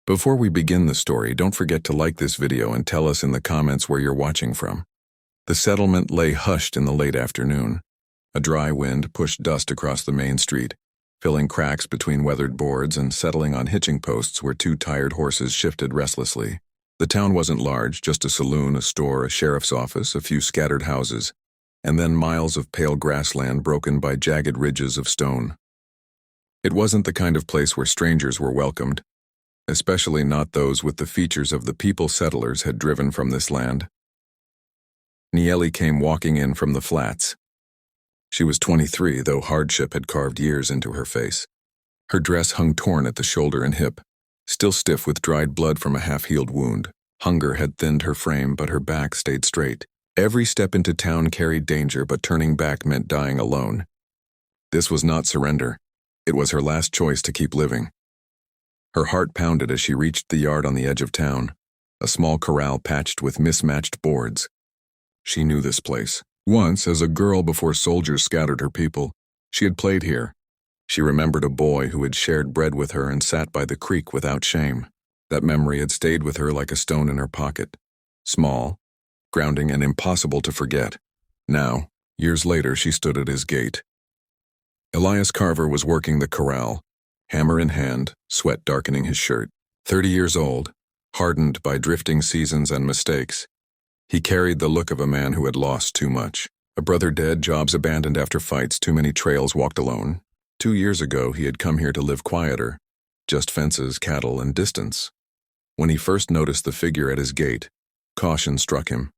Before we begin the story, don't forget to like this video and tell us in the comments where you're watching from. The settlement lay hushed in the late afternoon. A dry wind pushed dust across the main street, filling cracks between weathered boards and settling on hitching posts where two tired horses shifted restlessly. The town wasn't large, just a saloon, a store, a sheriff's office, a few scattered houses, and then miles of pale grassland broken by jagged ridges of stone. It wasn't the kind of place where strangers were welcomed, especially not those with the features of the people settlers had driven from this land. Nieli came walking in from the flats. She was 23, though hardship had carved years into her face. Her dress hung torn at the shoulder and hip, still stiff with dried blood from a half-healed wound. Hunger had thinned her frame, but her back stayed straight. Every step into town carried danger, but turning back meant dying alone. This was not surrender. It was her last choice to keep living. Her heart pounded as she reached the yard on the edge of town, a small corral patched with mismatched boards. She knew this place. Once, as a girl before soldiers scattered her people, she had played here. She remembered a boy who had shared bread with her and sat by the creek without shame. That memory had stayed with her like a stone in her pocket. Small, grounding, and impossible to forget. Now, years later, she stood at his gate. Elias Carver was working the corral, hammer in hand, sweat darkening his shirt. 30 years old, hardened by drifting seasons and mistakes. He carried the look of a man who had lost too much. A brother dead, jobs abandoned after fights, too many trails walked alone. 2 years ago, he had come here to live quieter, just fences, cattle, and distance. When he first noticed the figure at his gate, caution struck him.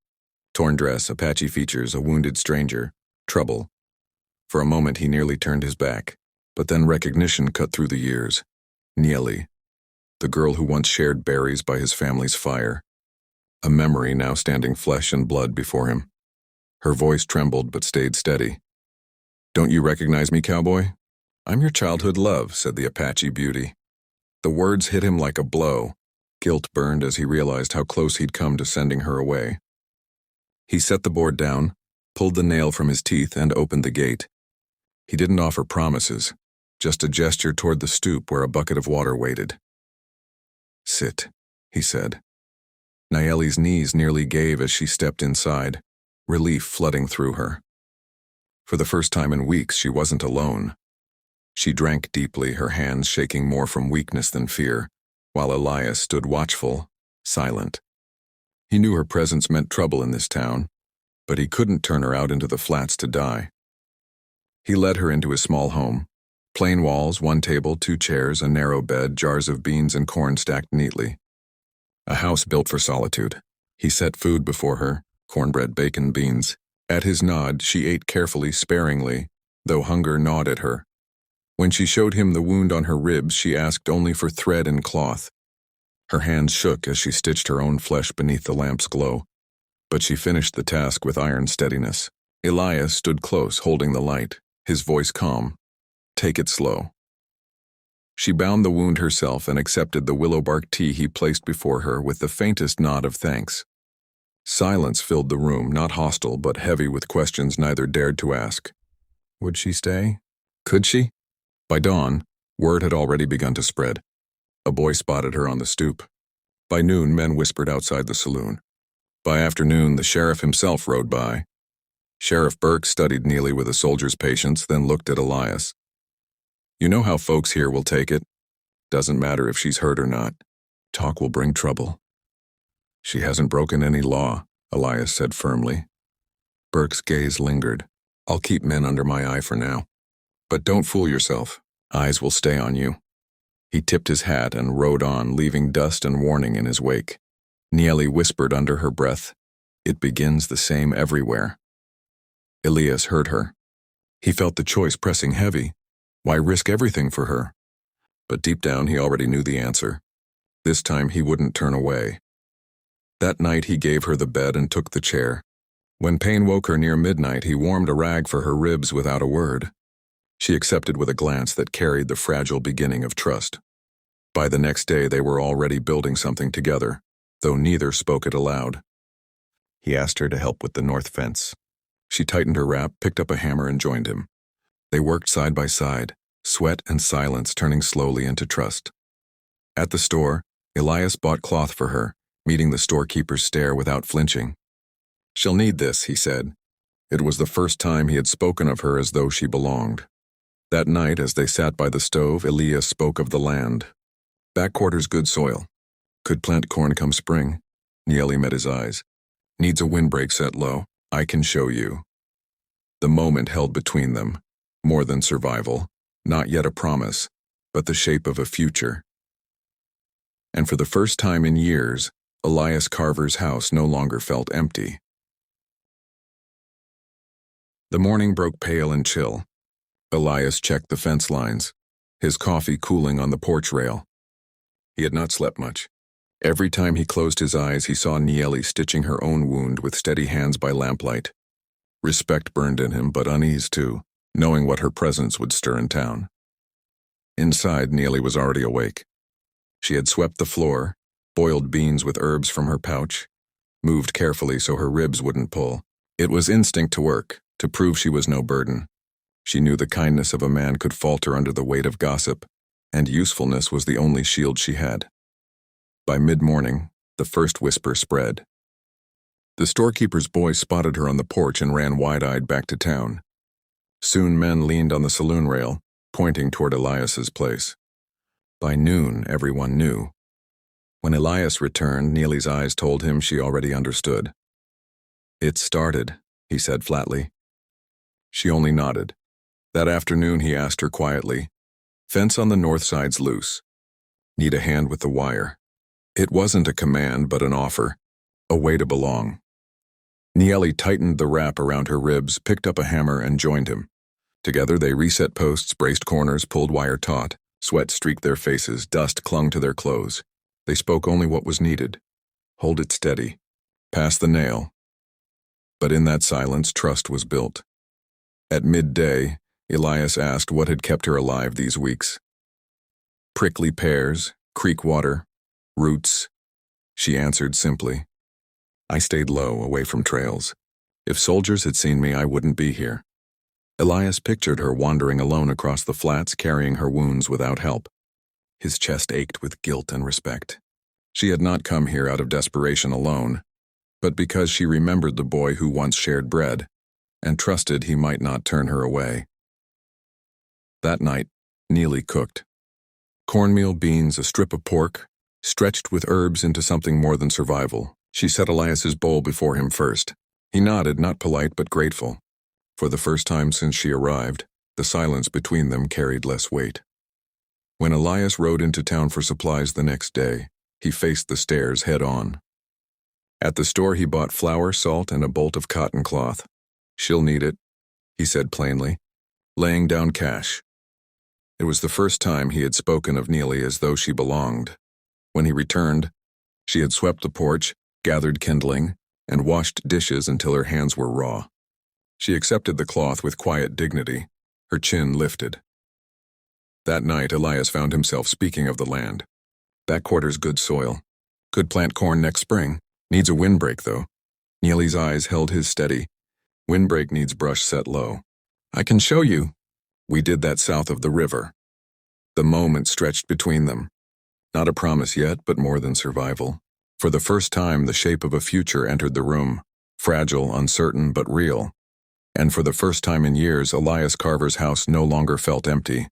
Torn dress, Apache features, a wounded stranger, trouble. For a moment, he nearly turned his back, but then recognition cut through the years. Nieli, the girl who once shared berries by his family's fire. A memory now standing flesh and blood before him. Her voice trembled but stayed steady. "Don't you recognize me, Cowboy?" "I'm your childhood love," said the Apache beauty. The words hit him like a blow. Guilt burned as he realized how close he'd come to sending her away. He set the board down, pulled the nail from his teeth, and opened the gate. He didn't offer promises, just a gesture toward the stoop where a bucket of water waited. "Sit," he said. Nieli's knees nearly gave as she stepped inside, relief flooding through her. For the first time in weeks, she wasn't alone. She drank deeply, her hands shaking more from weakness than fear, while Elias stood watchful, silent. He knew her presence meant trouble in this town, but he couldn't turn her out into the flats to die. He led her into his small home. Plain walls, one table, 2 chairs, a narrow bed, jars of beans and corn stacked neatly. A house built for solitude. He set food before her, cornbread, bacon, beans. At his nod, she ate carefully, sparingly, though hunger gnawed at her. When she showed him the wound on her ribs, she asked only for thread and cloth. Her hands shook as she stitched her own flesh beneath the lamp's glow, but she finished the task with iron steadiness. Elias stood close, holding the light, his voice calm. "Take it slow." She bound the wound herself and accepted the willow bark tea he placed before her with the faintest nod of thanks. Silence filled the room, not hostile, but heavy with questions neither dared to ask. Would she stay? Could she? By dawn, word had already begun to spread. A boy spotted her on the stoop. By noon, men whispered outside the saloon. By afternoon, the sheriff himself rode by. Sheriff Burke studied Nieli with a soldier's patience, then looked at Elias. "You know how folks here will take it. Doesn't matter if she's hurt or not. Talk will bring trouble." "She hasn't broken any law," Elias said firmly. Burke's gaze lingered. "I'll keep men under my eye for now. But don't fool yourself. Eyes will stay on you." He tipped his hat and rode on, leaving dust and warning in his wake. Nieli whispered under her breath, "It begins the same everywhere." Elias heard her. He felt the choice pressing heavy. Why risk everything for her? But deep down he already knew the answer. This time he wouldn't turn away. That night he gave her the bed and took the chair. When pain woke her near midnight, he warmed a rag for her ribs without a word. She accepted with a glance that carried the fragile beginning of trust. By the next day they were already building something together, though neither spoke it aloud. He asked her to help with the north fence. She tightened her wrap, picked up a hammer, and joined him. They worked side by side, sweat and silence turning slowly into trust. At the store, Elias bought cloth for her, meeting the storekeeper's stare without flinching. "She'll need this," he said. It was the first time he had spoken of her as though she belonged. That night, as they sat by the stove, Elias spoke of the land. "Back quarter's good soil. Could plant corn come spring." Nieli met his eyes. "Needs a windbreak set low. I can show you." The moment held between them. More than survival, not yet a promise, but the shape of a future. And for the first time in years, Elias Carver's house no longer felt empty. The morning broke pale and chill. Elias checked the fence lines, his coffee cooling on the porch rail. He had not slept much. Every time he closed his eyes, he saw Nieli stitching her own wound with steady hands by lamplight. Respect burned in him, but unease too, knowing what her presence would stir in town. Inside, Nieli was already awake. She had swept the floor, boiled beans with herbs from her pouch, moved carefully so her ribs wouldn't pull. It was instinct to work, to prove she was no burden. She knew the kindness of a man could falter under the weight of gossip, and usefulness was the only shield she had. By mid-morning, the first whisper spread. The storekeeper's boy spotted her on the porch and ran wide-eyed back to town. Soon men leaned on the saloon rail, pointing toward Elias's place. By noon, everyone knew. When Elias returned, Nieli's eyes told him she already understood. "It started," he said flatly. She only nodded. That afternoon he asked her quietly, "Fence on the north side's loose. Need a hand with the wire." It wasn't a command, but an offer, a way to belong. Nieli tightened the wrap around her ribs, picked up a hammer, and joined him. Together they reset posts, braced corners, pulled wire taut. Sweat streaked their faces, dust clung to their clothes. They spoke only what was needed. "Hold it steady. Pass the nail." But in that silence, trust was built. At midday, Elias asked what had kept her alive these weeks. "Prickly pears, creek water, roots." She answered simply. "I stayed low, away from trails. If soldiers had seen me, I wouldn't be here." Elias pictured her wandering alone across the flats, carrying her wounds without help. His chest ached with guilt and respect. She had not come here out of desperation alone, but because she remembered the boy who once shared bread, and trusted he might not turn her away. That night, Nieli cooked. Cornmeal, beans, a strip of pork, stretched with herbs into something more than survival. She set Elias's bowl before him first. He nodded, not polite but grateful. For the first time since she arrived, the silence between them carried less weight. When Elias rode into town for supplies the next day, he faced the stairs head-on. At the store he bought flour, salt, and a bolt of cotton cloth. "She'll need it," he said plainly, laying down cash. It was the first time he had spoken of Nieli as though she belonged. When he returned, she had swept the porch, gathered kindling, and washed dishes until her hands were raw. She accepted the cloth with quiet dignity, her chin lifted. That night, Elias found himself speaking of the land. "Back quarter's good soil. Could plant corn next spring. Needs a windbreak, though." Nieli's eyes held his steady. "Windbreak needs brush set low. I can show you." "We did that south of the river." The moment stretched between them. Not a promise yet, but more than survival. For the first time, the shape of a future entered the room. Fragile, uncertain, but real. And for the first time in years, Elias Carver's house no longer felt empty.